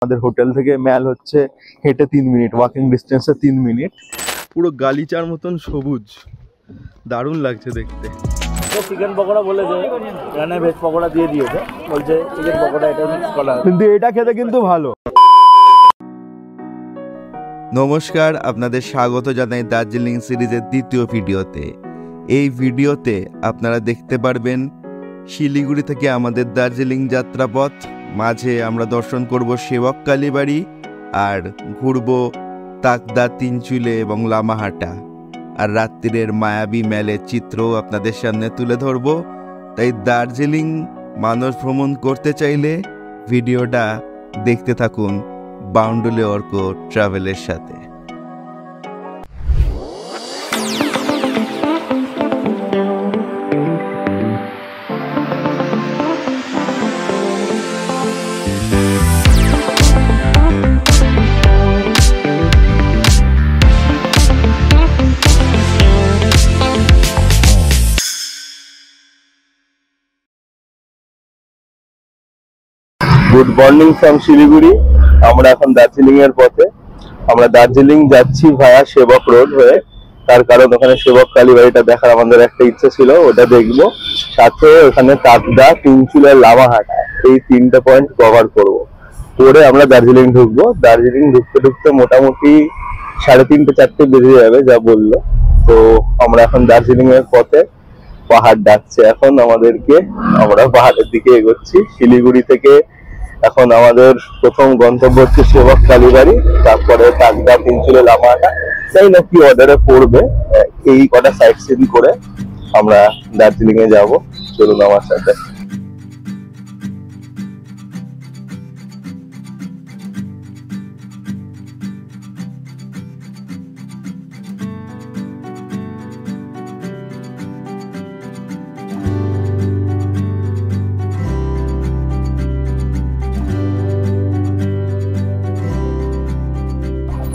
আমাদের হোটেল থেকে ম্যাল হচ্ছে হেঁটে 3 মিনিট, ওয়াকিং ডিস্টেন্সে 3 মিনিট। পুরো গালিচার মতন সবুজ, দারুণ লাগছে দেখতে। চিকেন পকোড়া বলেছে, এখানে ভেজ পকোড়া দিয়ে দিয়েছে, বলছে চিকেন পকোড়া এটা মিক্স করা, কিন্তু এটা খেতে কিন্তু ভালো। নমস্কার, আপনাদের স্বাগত জানাই দার্জিলিং সিরিজের দ্বিতীয় ভিডিওতে। এই ভিডিওতে আপনারা দেখতে পারবেন শিলিগুড়ি থেকে আমাদের দার্জিলিং যাত্রাপথ। মাঝে আমরা দর্শন করব সেবক কালীবাড়ি আর ঘুরব তাকদা, তিনচুলে এবং লামাহাটা, আর রাত্রিরের মায়াবী ম্যালের চিত্রও আপনাদের সামনে তুলে ধরব। তাই দার্জিলিং মানুষ ভ্রমণ করতে চাইলে ভিডিওটা দেখতে থাকুন বাউন্ডুলে অর্ক ট্রাভেলের সাথে। Good morning from Siliguri. আমরা এখন দার্জিলিং এর পথে। আমরা দার্জিলিং যাচ্ছি ভায়া সেবক রোড হয়ে, তার কারণ ওখানে সেবক কালীবাড়িটা দেখার আমাদের একটা ইচ্ছে ছিল, ওটা দেখবো। সাথে ওখানে তাকদা, তিনচুলে, লামাহাটা, এই 3টে পয়েন্ট কভার করব। পরে আমরা দার্জিলিং ঢুকবো। দার্জিলিং ঢুকতে ঢুকতে মোটামুটি 3:30 4টে বেজে যাবে যা বললো। তো আমরা এখন দার্জিলিং এর পথে, পাহাড় ডাকছে এখন আমাদেরকে, আমরা পাহাড়ের দিকে এগোচ্ছি। শিলিগুড়ি থেকে এখন আমাদের প্রথম গন্তব্য হচ্ছে সেবক কালীবাড়ি, তারপরে তাকদা, তিনচুলে, লামাহাটা। তাই না কি অর্ডারে পড়বে, এই কটা সাইট সিন করে আমরা দার্জিলিং এ যাবো। চলুন আমার সাথে।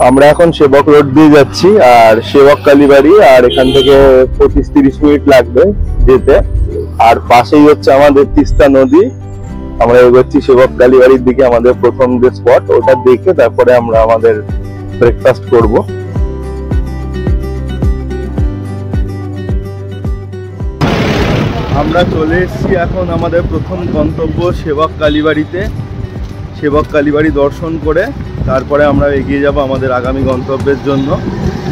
আমরা এখন সেবক রোড দিয়ে যাচ্ছি, আর সেবক কালীবাড়ি, আর এখান থেকে 25-30 মিনিট লাগবে যেতে। আর পাশেই হচ্ছে আমাদের তিস্তা নদী। আমরা এগোচ্ছি সেবক কালীবাড়ির দিকে, আমাদের প্রথম যে স্পট ওটা দেখে তারপরে আমরা আমাদের ব্রেকফাস্ট করব। আমরা চলে এসেছি এখন আমাদের প্রথম গন্তব্য সেবক কালীবাড়িতে। সেবক কালীবাড়ি দর্শন করে তারপরে আমরা এগিয়ে যাব আমাদের আগামী গন্তব্যের জন্য।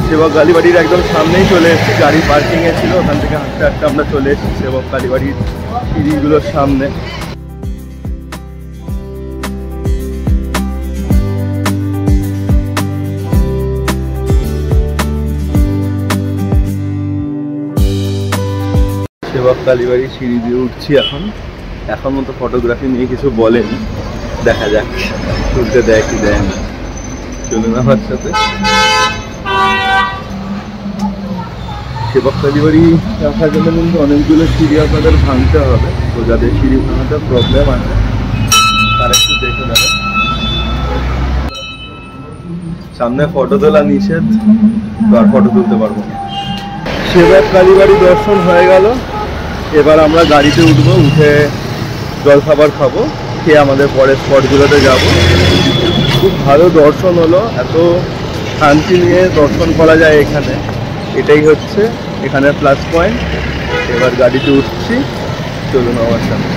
সেবক কালীবাড়ির একদম সামনেই চলে এসেছি, গাড়ি পার্কিংয়ে ছিল, ওখান থেকে হাঁটতে হাঁটতে আমরা চলে এসেছি সেবক কালীবাড়ির সিঁড়িগুলোর সামনে। সেবক কালীবাড়ির সিঁড়ি দিয়ে উঠছি এখন মতো ফটোগ্রাফি নিয়ে কিছু বলেনি, দেখা যাক তুলতে দেয় কি দেয় না। চলুন আমার সাথে। সেবক কালীবাড়ি আসার জন্য কিন্তু অনেকগুলো সিঁড়ি আপনাদের ভাঙতে হবে, তো যাদের সিঁড়ি ভাঙাতে প্রবলেম আছে তারা একটু দেখে নেবে। সামনে ফটো তোলা নিষেধ, তো আর ফটো তুলতে পারবো না। সেবক কালীবাড়ি দর্শন হয়ে গেল, এবার আমরা গাড়িতে উঠবো, উঠে জলখাবার খাবো, খেয়ে আমাদের পরের স্পটগুলোতে যাব। খুব ভালো দর্শন হলো, এত শান্তি নিয়ে দর্শন করা যায় এখানে, এটাই হচ্ছে এখানের প্লাস পয়েন্ট। এবার গাড়িতে উঠছি, চলুন আমার সাথে।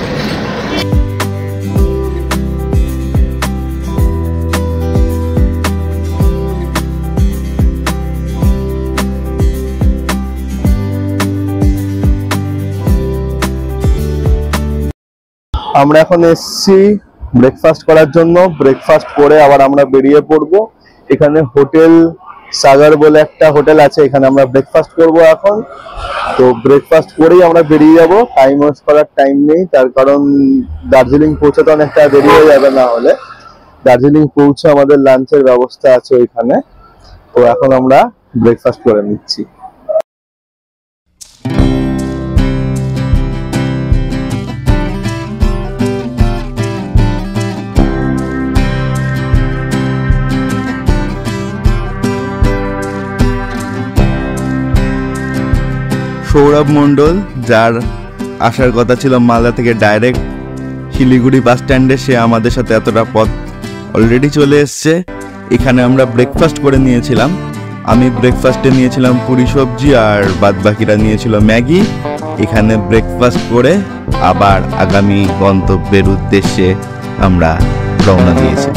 আমরা এখন এসছি ব্রেকফাস্ট করার জন্য। ব্রেকফাস্ট করে আবার আমরা বেরিয়ে পড়বো। এখানে হোটেল সাগর বলে একটা হোটেল আছে, এখানে আমরা ব্রেকফাস্ট করব এখন। তো ব্রেকফাস্ট করেই আমরা বেরিয়ে যাব, টাইম ওয়েস্ট করার টাইম নেই, তার কারণ দার্জিলিং পৌঁছাতে অনেকটা দেরি হয়ে যাবে। না হলে দার্জিলিং পৌঁছে আমাদের লাঞ্চের ব্যবস্থা আছে ওইখানে। তো এখন আমরা ব্রেকফাস্ট করে নিচ্ছি। সৌরভ মণ্ডল, যার আসার কথা ছিল মালদা থেকে ডাইরেক্ট শিলিগুড়ি বাস স্ট্যান্ডে, সে আমাদের সাথে এতটা পথ অলরেডি চলে এসছে। এখানে আমরা ব্রেকফাস্ট করে নিয়েছিলাম। আমি ব্রেকফাস্টে নিয়েছিলাম পুরি সবজি আর বাদবাকিরা নিয়েছিল ম্যাগি। এখানে ব্রেকফাস্ট করে আবার আগামী গন্তব্যের উদ্দেশ্যে আমরা রওনা দিয়েছি।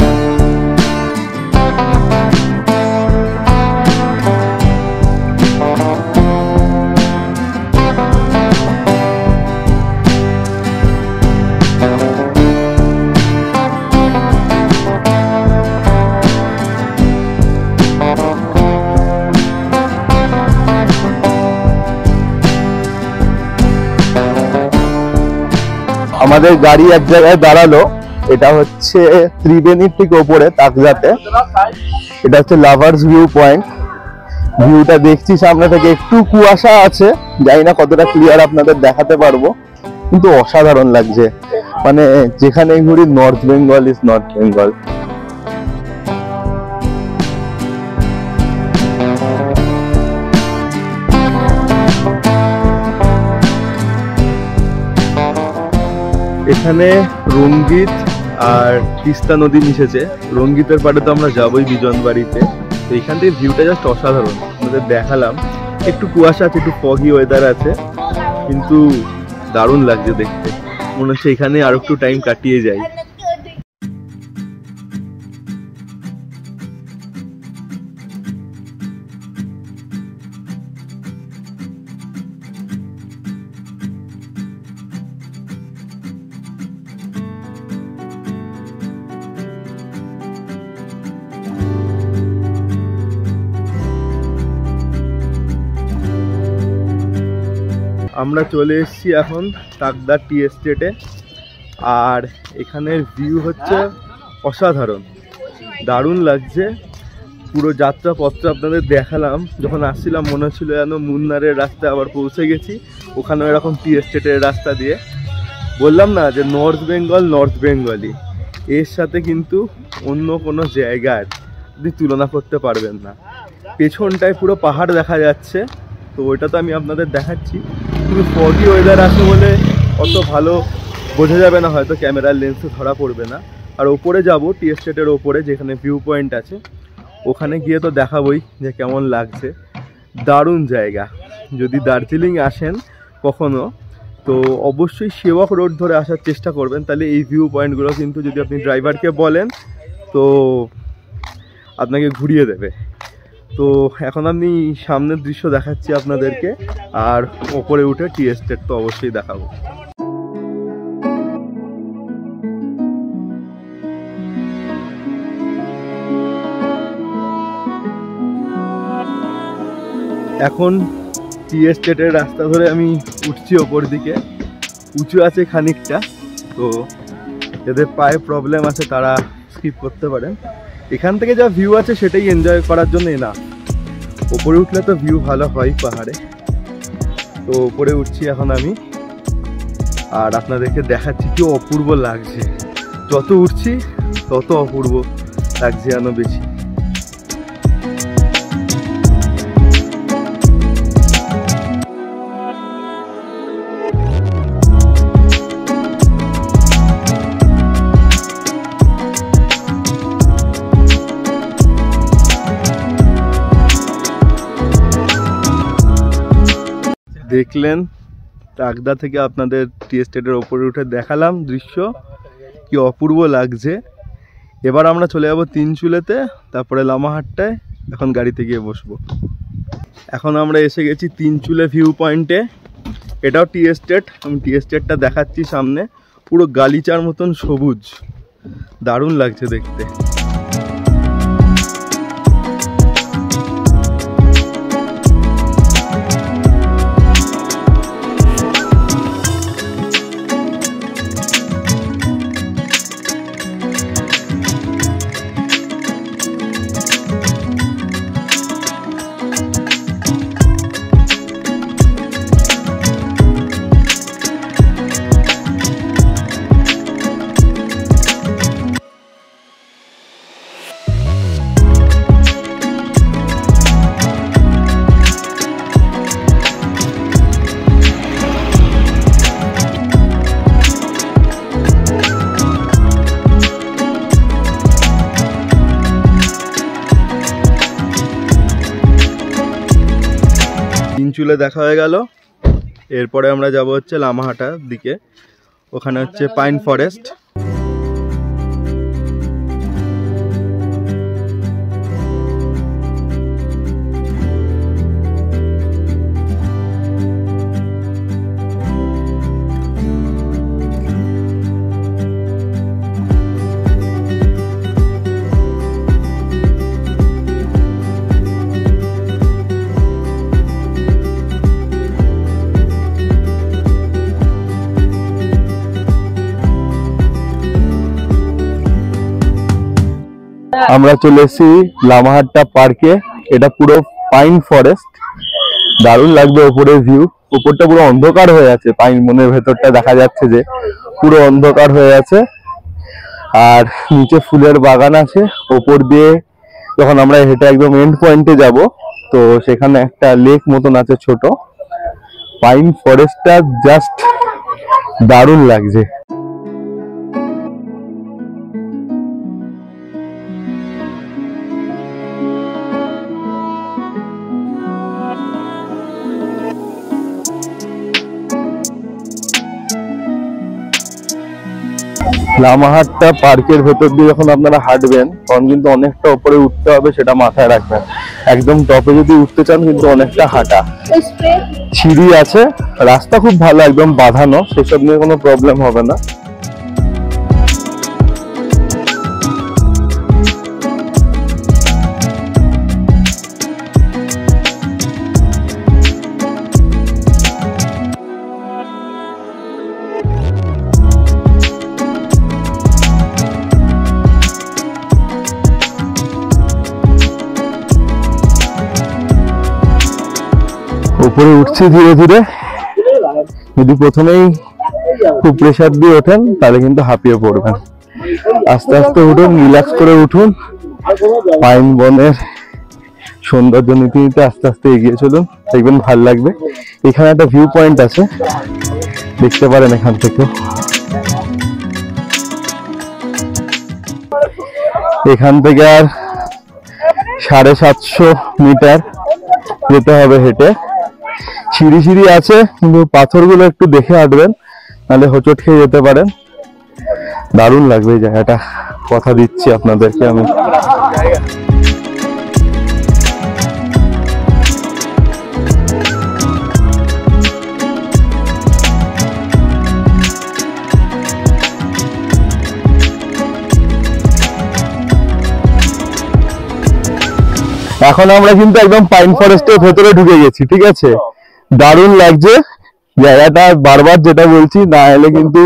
আমাদের গাড়ি এক জায়গায় দাঁড়ালো, এটা হচ্ছে ত্রিবেণীর ঠিক ওপরে তাকজাতে। এটা হচ্ছে লাভার্স ভিউ পয়েন্ট। ভিউটা দেখছি সামনে থেকে, একটু কুয়াশা আছে, জানি না কতটা ক্লিয়ার আপনাদের দেখাতে পারবো, কিন্তু অসাধারণ লাগছে। মানে যেখানে ঘুরি north Bengal is north Bengal. এখানে রঙ্গিত আর তিস্তা নদী মিশেছে। রঙ্গিতের পাড়ে তো আমরা যাবোই বিজনবাড়িতে। তো এখান থেকে ভিউটা জাস্ট অসাধারণ, আমাদের দেখালাম। একটু কুয়াশা আছে, একটু ফগি ওয়েদার আছে, কিন্তু দারুণ লাগছে দেখতে। মনে হচ্ছে এখানে আর একটু টাইম কাটিয়ে যাই। আমরা চলে এসেছি এখন তাকদার টি এস্টেটে। আর এখানের ভিউ হচ্ছে অসাধারণ, দারুণ লাগছে। পুরো যাত্রাপথ আপনাদের দেখালাম। যখন আসছিলাম মনে হচ্ছিল যেন মুন্নারের রাস্তা আবার পৌঁছে গেছি, ওখানেও এরকম টি এস্টেটের রাস্তা দিয়ে। বললাম না যে নর্থ বেঙ্গল নর্থ বেঙ্গলি, এর সাথে কিন্তু অন্য কোনো জায়গার আপনি তুলনা করতে পারবেন না। পেছনটায় পুরো পাহাড় দেখা যাচ্ছে, তো ওইটা তো আমি আপনাদের দেখাচ্ছি। কিন্তু ফগি ওয়েদার আছে বলে অত ভালো বোঝা যাবে না, হয়তো ক্যামেরার লেন্সে ধরা পড়বে না। আর ওপরে যাব টি এস্টেটের ওপরে, যেখানে ভিউ পয়েন্ট আছে, ওখানে গিয়ে তো দেখাবই যে কেমন লাগছে। দারুণ জায়গা। যদি দার্জিলিং আসেন কখনো, তো অবশ্যই সেবক রোড ধরে আসার চেষ্টা করবেন, তাহলে এই ভিউ পয়েন্টগুলো কিন্তু যদি আপনি ড্রাইভারকে বলেন তো আপনাকে ঘুরিয়ে দেবে। তো এখন আমি সামনের দৃশ্য দেখাচ্ছি আপনাদেরকে, আর ওপরে উঠে টি এস্টেট তো অবশ্যই দেখাবো। এখন টি এস্টেটের রাস্তা ধরে আমি উঠছি ওপর দিকে। উঁচু আছে খানিকটা, তো যাদের পায়ে প্রবলেম আছে তারা স্কিপ করতে পারেন। এখান থেকে যা ভিউ আছে সেটাই এনজয় করার জন্য না, ওপরে উঠলে তো ভিউ ভালো হয় পাহাড়ে। তো ওপরে উঠছি এখন আমি, আর আপনাদেরকে দেখাচ্ছি কি অপূর্ব লাগছে। যত উঠছি তত অপূর্ব লাগছে যেন বেশি। দেখলেন তাকদা থেকে আপনাদের টি এস্টেটের ওপরে উঠে দেখালাম দৃশ্য, কি অপূর্ব লাগছে। এবার আমরা চলে যাব তিনচুলেতে, তারপরে লামাহাট্টায় এখন গাড়িতে গিয়ে বসবো। এখন আমরা এসে গেছি তিনচুলে ভিউ পয়েন্টে। এটাও টি এস্টেট, আমি টি এস্টেটটা দেখাচ্ছি সামনে। পুরো গালিচার মতন সবুজ, দারুণ লাগছে দেখতে। চুলে দেখা হয়ে গেল। এরপরে আমরা যাব হচ্ছে লামাহাটার দিকে, ওখানে হচ্ছে পাইন ফরেস্ট। আমরা চলে এসেছি লামাহাট্টা পার্কে। এটা পুরো পাইন ফরেস্ট, দারুণ লাগবে ওপরের ভিউ। উপরটা পুরো অন্ধকার হয়ে আছে, পাইন বনের ভেতরটা দেখা যাচ্ছে যে পুরো অন্ধকার হয়ে আছে। আর নিচে ফুলের বাগান আছে। ওপর দিয়ে যখন আমরা হেঁটে একদম এন্ড পয়েন্টে যাব, তো সেখানে একটা লেক মতন আছে ছোট। পাইন ফরেস্টটা জাস্ট দারুণ লাগছে। লামাহাট্টা পার্কের ভেতর দিয়ে যখন আপনারা হাঁটবেন তখন কিন্তু অনেকটা উপরে উঠতে হবে, সেটা মাথায় রাখবেন। একদম টপে যদি উঠতে চান কিন্তু অনেকটা হাঁটা, সিঁড়ি আছে, রাস্তা খুব ভালো, একদম বাঁধানো, সেসব নিয়ে কোনো প্রবলেম হবে না। উপরে উঠছি ধীরে ধীরে। যদি প্রথমেই খুব প্রেসার দিয়ে ওঠেন তাহলে কিন্তু হাঁপিয়ে পড়বেন। আস্তে আস্তে উঠুন, রিল্যাক্স করে উঠুন। পাইন বনের সৌন্দর্য নিতে নিতে আস্তে আস্তে এগিয়ে চলুন, দেখবেন ভালো লাগবে। এখানে একটা ভিউ পয়েন্ট আছে, দেখতে পারেন এখান থেকে। এখান থেকে আর 750 মিটার যেতে হবে হেঁটে। সিঁড়ি সিঁড়ি আছে, কিন্তু পাথরগুলো একটু দেখে হাঁটবেন, নাহলে হোঁচট খেয়ে যেতে পারেন। দারুণ লাগবে এই জায়গাটা, কথা দিচ্ছি আপনাদেরকে আমি। এখন আমরা কিন্তু একদম পাইন ফরেস্টের ভেতরে ঢুকে গেছি, ঠিক আছে? দারুণ লাগছে জায়গাটা, বারবার যেটা বলছি, না এলে কিন্তু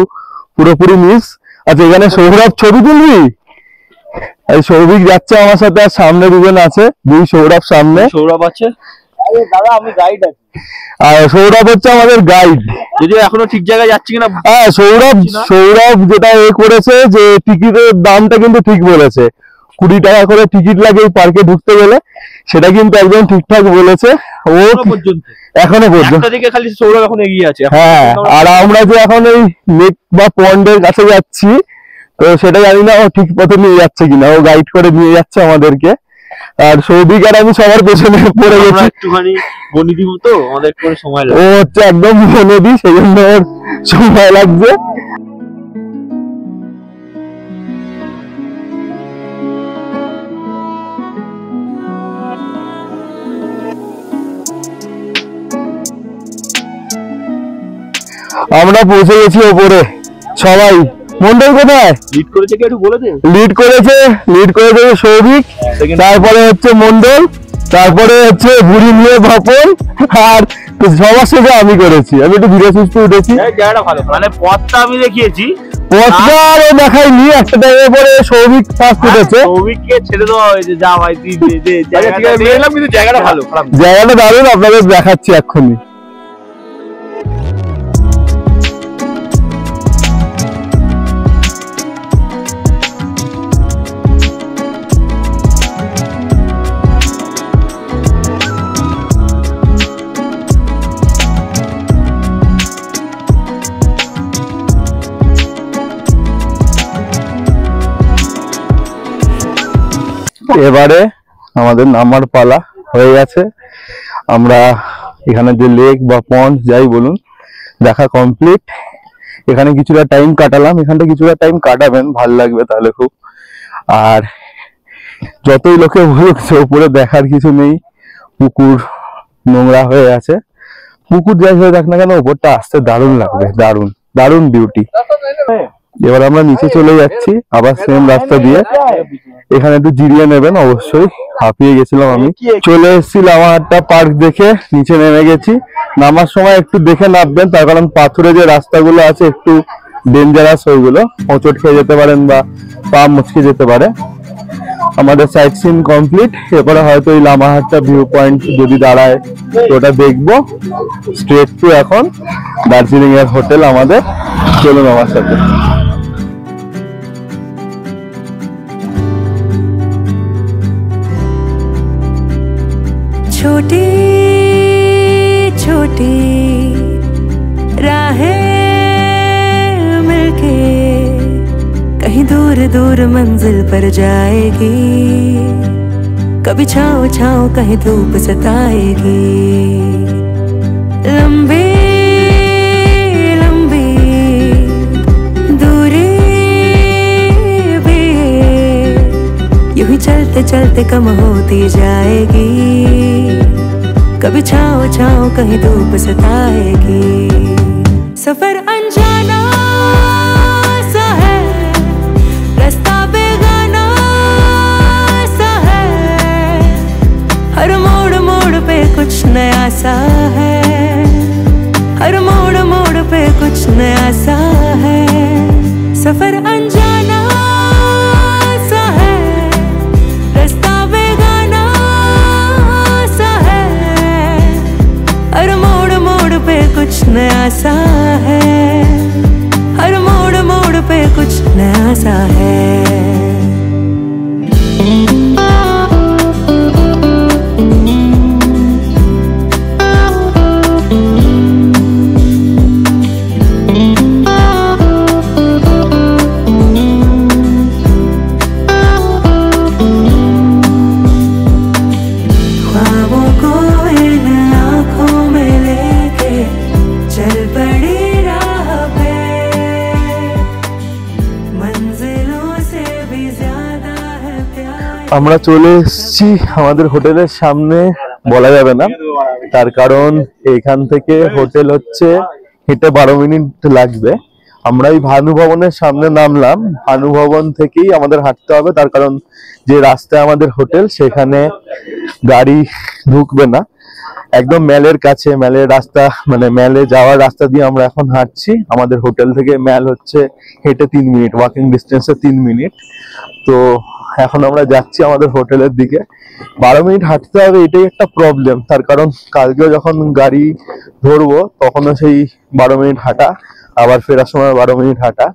পুরোপুরি মিস। আচ্ছা, এখানে সৌরভ ছবি তুলবি? এই সৌভিক যাচ্ছে আমার সাথে, আর সামনে দুজন আছে, দুই সৌরভ সামনে। সৌরভ আছে, দাদা আমি গাইড আছি, আর সৌরভ হচ্ছে আমাদের গাইড। যদিও এখনো ঠিক জায়গায় যাচ্ছি কিনা। হ্যাঁ, সৌরভ যেটা করেছে যে টিকিটের দামটা কিন্তু ঠিক বলেছে। 20 টাকা করে টিকিট লাগে এই পার্কে ঢুকতে গেলে, সেটা কিন্তু একদম ঠিকঠাক বলেছে ও এখনো পর্যন্ত। খালি সৌরভ এখন এগিয়ে আছে। হ্যাঁ, আর আমরা যে এখন এই লেক বা পন্ডের কাছে যাচ্ছি, তো সেটা জানি না ও ঠিক পথে নিয়ে যাচ্ছে কিনা, ও গাইড করে নিয়ে যাচ্ছে আমাদেরকে। আর সৌভিক আর আমি সবার পেছনে পড়ে গেছি, একটুখানি বনি দিব তো, আমাদের একটু সময় লাগবে। ও হচ্ছে একদম বনে দি, সেই জন্য ওর সময় লাগছে। আমরা পৌঁছে গেছি ওপরে সবাই। মন্ডল কোথায়? লিড করেছে কি একটু বলে দে। লিড করেছে সৌভিক, তারপরে হচ্ছে মন্ডল, তারপরে হচ্ছে বুড়ি নিয়ে ভাপন, আর সবার সাথে আমি করেছি। আমি একটু ধীরে সুস্থ উঠেছি। জায়গাটা ভালো, মানে পথটা আমি দেখিয়েছি, পথটা আরো দেখাইনি। একটা টাইমের পরে সৌভিক ফার্স্ট উঠেছে। সৌভিককে ছেড়ে দেওয়া হয়েছে, যা ভাই তুই দে। জায়গাটা ভালো, জায়গাটা দারুণ, আপনাদের দেখাচ্ছি এক্ষুনি। এবারে আমাদের নামার পালা হয়ে গেছে। আমরা এখানে যে লেক বা পন্ড যাই বলুন দেখা কমপ্লিট। এখানে কিছুটা টাইম কাটালাম, এখানটা কিছুটা টাইম কাটাবেন, ভাল লাগবে তাহলে খুব। আর যতই লোকে বলুক যে উপরে দেখার কিছু নেই, পুকুর নোংরা হয়ে আছে, পুকুর যাই হয়ে দেখ না কেন উপরটা আসতে দারুণ লাগবে, দারুণ দারুণ বিউটি। এবার আমরা নিচে চলে যাচ্ছি আবার সেম রাস্তা দিয়ে। এখানে একটু জিরিয়ে নেবেন, অবশ্যই হাঁপিয়ে গেছিলাম আমি। চলে এসেছি লামাহাট্টা পার্ক দেখে নিচে নেমে গেছি। নামার সময় একটু দেখে নামবেন, তার কারণ পাথুরে যে রাস্তাগুলো আছে একটু ডেঞ্জারাস, ওইগুলো হোঁচট খেয়ে যেতে পারেন বা পা মুচকে যেতে পারে। আমাদের সাইট সিন কমপ্লিট, এরপরে হয়তো এই লামাহাট্টা ভিউ পয়েন্ট যদি দাঁড়ায় তো ওটা দেখবো। স্ট্রেট টু এখন দার্জিলিং এর হোটেল আমাদের, চলুন আমার সাথে। छोटी छोटी राहें मिलके कहीं दूर दूर मंजिल पर जाएगी, कभी छाँव छाँव कहीं धूप सताएगी। लंबी लंबी दूरी भी यूं ही चलते चलते कम होती जाएगी, कभी छाँव छाँव कहीं धूप सताएगी। सफर अनजाना सा है, रास्ता बेगाना सा है, हर मोड़ मोड़ पे कुछ नया सा है, हर मोड़ मोड़ पे कुछ नया सा है। सफर अनजाना सा है, रास्ता बेगाना सा है, हर मोड़ मोड़ पे कुछ नया सा है, हर मोड़ मोड़ पे कुछ नया सा है। ख्वाबों को इन आँखों में लेके चल पड़ी राह पे, मंजिलों से भी ज्यादा है प्यार। আমরা চলে এসেছি আমাদের হোটেলের সামনে, বলা যাবে না, তার কারণ এখান থেকে হোটেল হচ্ছে হেঁটে 12 মিনিট লাগবে। আমরা এই ভানু ভবনের সামনে নামলাম, ভানু ভবন থেকেই আমাদের হাঁটতে হবে, তার কারণ যে রাস্তায় আমাদের হোটেল সেখানে গাড়ি ঢুকবে না। একদম ম্যালের কাছে, ম্যালের রাস্তা মানে ম্যালে যাওয়ার রাস্তা দিয়ে আমরা এখন হাঁটছি। আমাদের হোটেল থেকে ম্যাল হচ্ছে হেঁটে 3 মিনিট, ওয়াকিং ডিস্টেন্সে 3 মিনিট। তো এখন আমরা যাচ্ছি আমাদের হোটেলের দিকে। 12 মিনিট হাঁটতে হবে, এটাই একটা প্রবলেম, তার কারণ কালকেও যখন গাড়ি ধরবো তখনও সেই 12 মিনিট হাঁটা, আবার ফেরার সময় 12 মিনিট হাঁটা।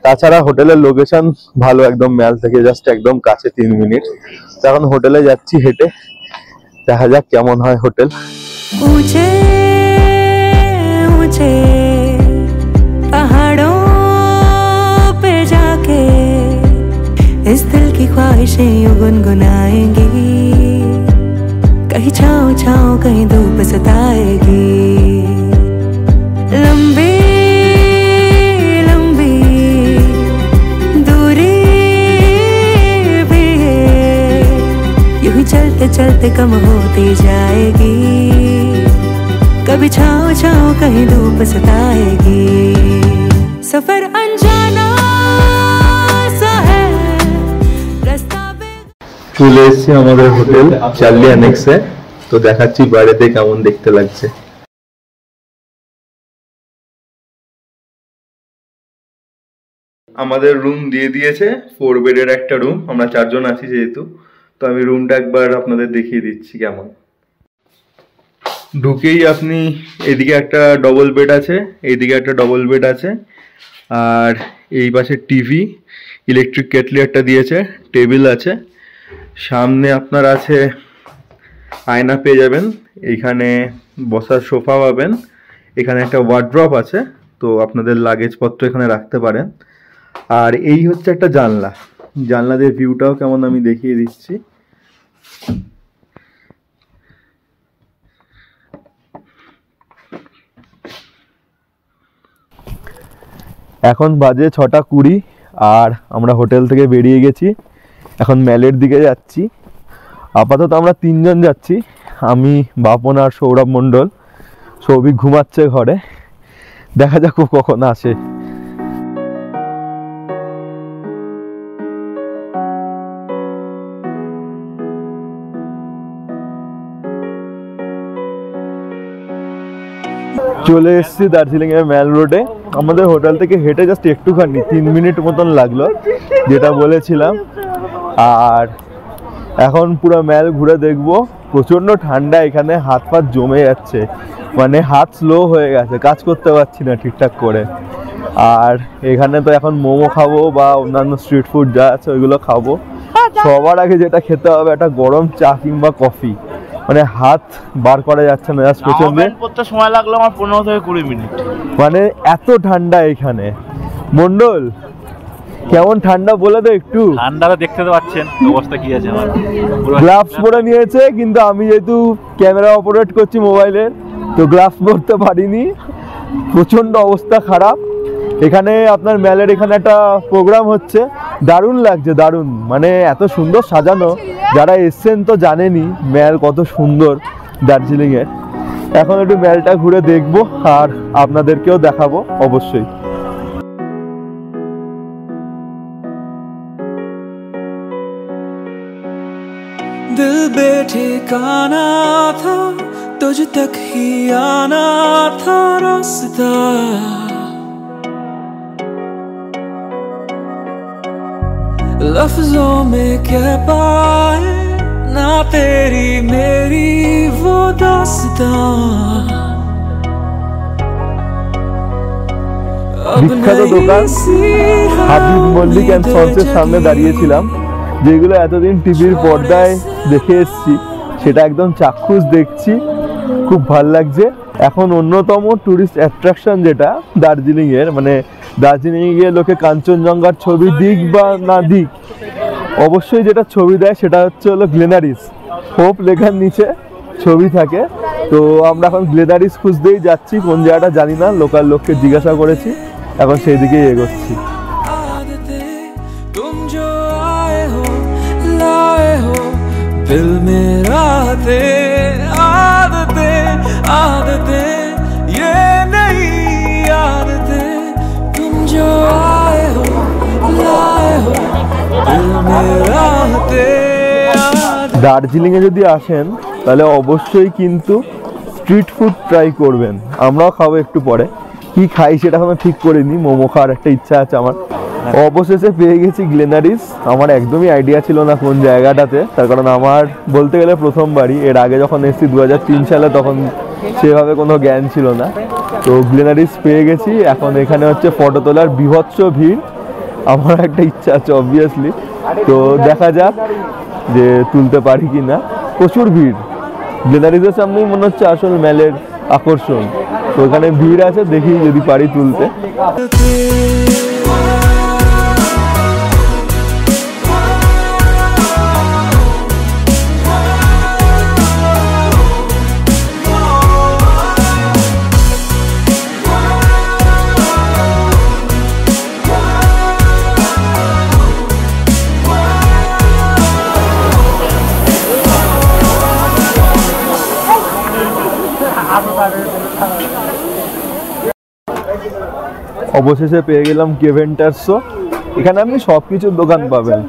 তাছাড়া হোটেলের লোকেশন ভালো, একদম ম্যাল থেকে জাস্ট একদম কাছে 3 মিনিট। তো এখন হোটেলে যাচ্ছি হেঁটে, দেখা যাক কেমন হয় হোটেল। ऊंचे ऊंचे पहाड़ों पे जाके इस दिल की ख्वाहिशें यूं गुनगुनाएंगी, कहीं छाँव छाँव कहीं धूप सताएगी। लंबी लंबी दूरी भी यूं ही चलते चलते कम होती जाएगी, कभी छाँव छाँव कहीं धूप सताएगी। सफर अनजाना सा है, रास्ता চলে এসেছি আমাদের হোটেল চার্লি অ্যানেক্সে। তো দেখাচ্ছি বাইরেতে কেমন দেখতে লাগছে। আমাদের রুম দিয়ে দিয়েছে, 4 বেডের একটা রুম, আমরা 4 জন আছি যেহেতু। তো আমি রুমটা একবার আপনাদের দেখিয়ে দিচ্ছি কেমন। ঢুকেই আপনি এদিকে একটা ডবল বেড আছে, এইদিকে একটা ডবল বেড আছে, আর এই পাশে টিভি, ইলেকট্রিক কেটলি একটা দিয়েছে, টেবিল আছে, সামনে আপনার আছে আয়না পেয়ে যাবেন, এইখানে বসার সোফা পাবেন, এখানে একটা ওয়ার্ড্রপ আছে, তো আপনাদের লাগেজপত্র এখানে রাখতে পারেন। আর এই হচ্ছে একটা জানলা, জানলা দিয়ে ভিউটাও কেমন আমি দেখিয়ে দিচ্ছি। এখন বাজে 6:20 আর আমরা হোটেল থেকে বেরিয়ে গেছি, এখন ম্যালের দিকে যাচ্ছি। আপাতত আমরা 3 জন যাচ্ছি, আমি, বাপন আর সৌরভ মণ্ডল। সৌভিক ঘুমাচ্ছে ঘরে, দেখা যাক ও কখন আসে। চলে এসেছি দার্জিলিং এর ম্যাল রোডে। আমাদের হোটেল থেকে হেঁটে জাস্ট একটুখানি 3 মিনিট মতন লাগলো, যেটা বলেছিলাম। আর এখন পুরো ম্যাল ঘুরে দেখবো। প্রচন্ড ঠান্ডা এখানে, হাত ফাত জমে যাচ্ছে, মানে হাত স্লো হয়ে গেছে, কাজ করতে পারছি না ঠিকঠাক করে। আর এখানে তো এখন মোমো খাবো বা অন্যান্য স্ট্রিট ফুড যা আছে ওইগুলো খাবো। সবার আগে যেটা খেতে হবে একটা গরম চা কিংবা কফি, মানে হাত বার করা যাচ্ছে না, জাস্ট প্রচন্ড করতে সময় লাগলো আমার 15 থেকে 20 মিনিট। মানে এত ঠান্ডা এখানে। মন্ডল কেমন ঠান্ডা বলে তো একটু। ঠান্ডাটা দেখতে তো পাচ্ছেন অবস্থা কি আছে আমার। গ্লাভস পরে নিয়েছে, কিন্তু আমি যেহেতু ক্যামেরা অপারেট করছি মোবাইলের, তো গ্লাভস পরতে পারিনি। প্রচন্ড অবস্থা খারাপ। এখানে আপনার ম্যালের এখানে একটা প্রোগ্রাম হচ্ছে, দারুণ লাগছে, দারুণ, মানে এত সুন্দর সাজানো। যারা এসছেন তো জানেনই ম্যাল কত সুন্দর দার্জিলিংয়ের। এখন একটু ম্যালটা ঘুরে দেখবো আর আপনাদেরকেও দেখাবো অবশ্যই। दिल बेठिकाना था, तुझ तक ही आना था रास्ता। लफ्जों में कह पाए ना तेरी मेरी वो दास्तां। বিখ্যাত দোকান হাবিব মল্লিক অ্যান্ড সন্সের সামনে দাঁড়িয়েছিলাম, যেগুলো এতদিন টিভির পর্দায় দেখে এসেছি, সেটা একদম চাক্ষুষ দেখছি, খুব ভাল লাগছে। এখন অন্যতম টুরিস্ট অ্যাট্রাকশন যেটা দার্জিলিংয়ের, মানে দার্জিলিংয়ে গিয়ে লোকে কাঞ্চনজঙ্ঘার ছবি দিক বা না দিক, অবশ্যই যেটা ছবি দেয় সেটা হলো গ্লেনারিস। হোপ লেখার নিচে ছবি থাকে। তো আমরা এখন গ্লেনারিস খুঁজতেই যাচ্ছি, কোন জায়গাটা জানি না, লোকাল লোককে জিজ্ঞাসা করেছি, এখন সেই দিকেই এগোচ্ছি। दिल में राते आदते आदते ये नहीं आदते, तुम जो आए हो लाए हो दिल में राते। দার্জিলিংয়ে যদি আসেন তাহলে অবশ্যই কিন্তু স্ট্রিট ফুড ট্রাই করবেন। আমরাও খাবো একটু পরে, কি খাই সেটা এখনো ঠিক করিনি। মোমো খাওয়ার একটা ইচ্ছা আছে আমার। অবশেষে পেয়ে গেছি গ্লেনারিস। আমার একদমই আইডিয়া ছিল না কোন জায়গাটাতে, তার কারণ আমার বলতে গেলে প্রথমবারই। এর আগে যখন এসেছি 2003 সালে, তখন সেভাবে কোনো জ্ঞান ছিল না। তো গ্লেনারিস পেয়ে গেছি। এখন এখানে হচ্ছে ফটো তোলার বিভৎস ভিড়। আমার একটা ইচ্ছা আছে অবভিয়াসলি, তো দেখা যাক যে তুলতে পারি কি না। প্রচুর ভিড়, গ্লেনারিসের সামনেই মনে হচ্ছে আসল ম্যালের আকর্ষণ। তো ওখানে ভিড় আছে, দেখি যদি পারি তুলতে। অবশেষে পেয়ে গেলাম কেভেন্টার্সও। এখানে আপনি সব কিছুর দোকান পাবেন,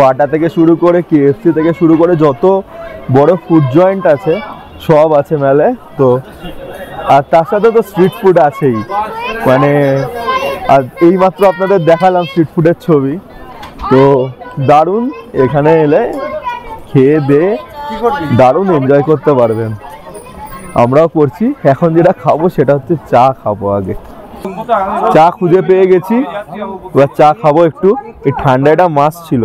বাটা থেকে শুরু করে KFC থেকে শুরু করে যত বড় ফুড জয়েন্ট আছে সব আছে মেলে। তো আর তার সাথে তো স্ট্রিট ফুড আছেই, মানে আর এইমাত্র আপনাদের দেখালাম স্ট্রিট ফুডের ছবি। তো দারুণ, এখানে এলে খেয়ে দিয়ে দারুণ এনজয় করতে পারবেন। আমরাও করছি। এখন যেটা খাবো সেটা হচ্ছে চা খাবো। আগে চা খুঁজে পেয়ে গেছি, এবার চা খাবো একটু। এই ঠান্ডাটা মাস ছিল।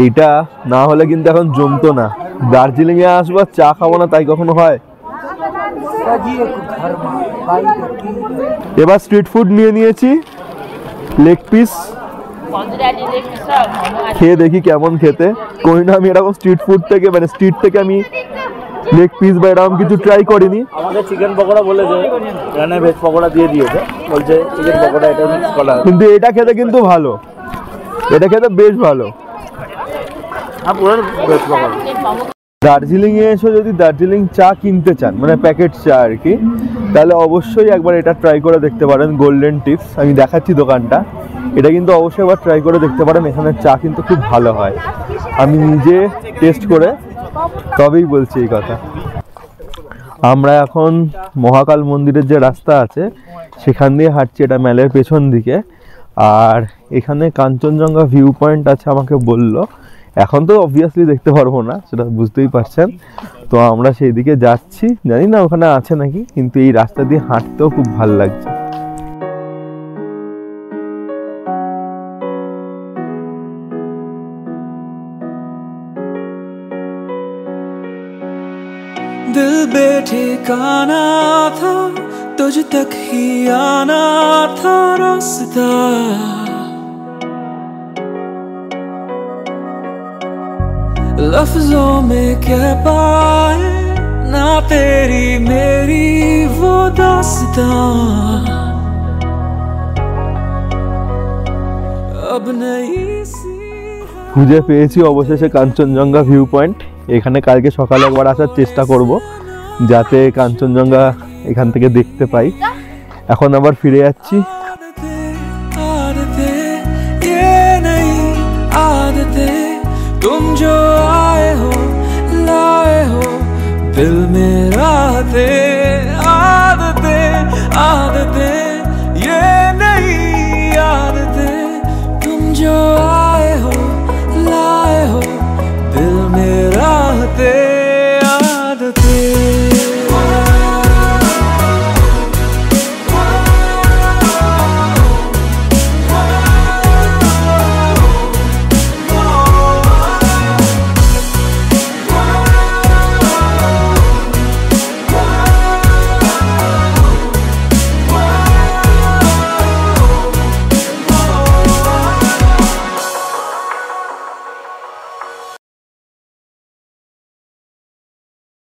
এইটা না হলে কিন্তু এখন জমতো না। দার্জিলিং এ আসবো চা খাবো না, তাই কখনো হয়? এবার স্ট্রিট ফুড নিয়ে নিয়েছি, লেগ পিস খেয়ে দেখি কেমন খেতে। কই না আমি এরকম স্ট্রিট ফুড থেকে, মানে স্ট্রিট থেকে আমি লেগ পিস বা এরকম কিছু ট্রাই করিনি। আমাকে চিকেন পকোড়া বলেছে, এখানে ভেজ পকোড়া দিয়ে দিয়েছে, বলছে চিকেন পকোড়া এটা মিক্স করা। কিন্তু এটা খেতে কিন্তু ভালো, এটা খেতে বেশ ভালো। হ্যাঁ পুরো ভেজ পকোড়া। দার্জিলিং এ এসে যদি দার্জিলিং চা কিনতে চান, মানে প্যাকেট চা আর কি, তাহলে অবশ্যই একবার এটা ট্রাই করে দেখতে পারেন। গোল্ডেন টিপস, আমি দেখাচ্ছি দোকানটা, এটা কিন্তু অবশ্যই একবার ট্রাই করে দেখতে পারেন। এখানে চা কিন্তু খুব ভালো হয়, আমি নিজে টেস্ট করে তবেই বলছি এই কথা। আমরা এখন মহাকাল মন্দিরের যে রাস্তা আছে সেখান দিয়ে হাঁটছি, এটা ম্যালের পেছন দিকে। আর এখানে কাঞ্চনজঙ্ঘা ভিউ পয়েন্ট আছে আমাকে বললো, এখন তো অবভিয়াসলি দেখতে পারবো না, সেটা বুঝতেই পারছেন। তো আমরা সেই দিকে যাচ্ছি, জানি না ওখানে আছে নাকি, কিন্তু এই রাস্তা দিয়ে হাঁটতেও খুব ভালো লাগছে। दिल बेठिकाना था, तुझ तक ही आना था रास्ता। लफ्जों में कह पाए ना तेरी मेरी वो दास्तां, अब नहीं सी। খুঁজে পেয়েছি অবশেষে কাঞ্চনজঙ্ঘা ভিউ পয়েন্ট। এখানে কালকে সকালে একবার আসার চেষ্টা করব, যাতে কাঞ্চনজঙ্ঘা এখান থেকে দেখতে পাই। এখন আবার ফিরে যাচ্ছি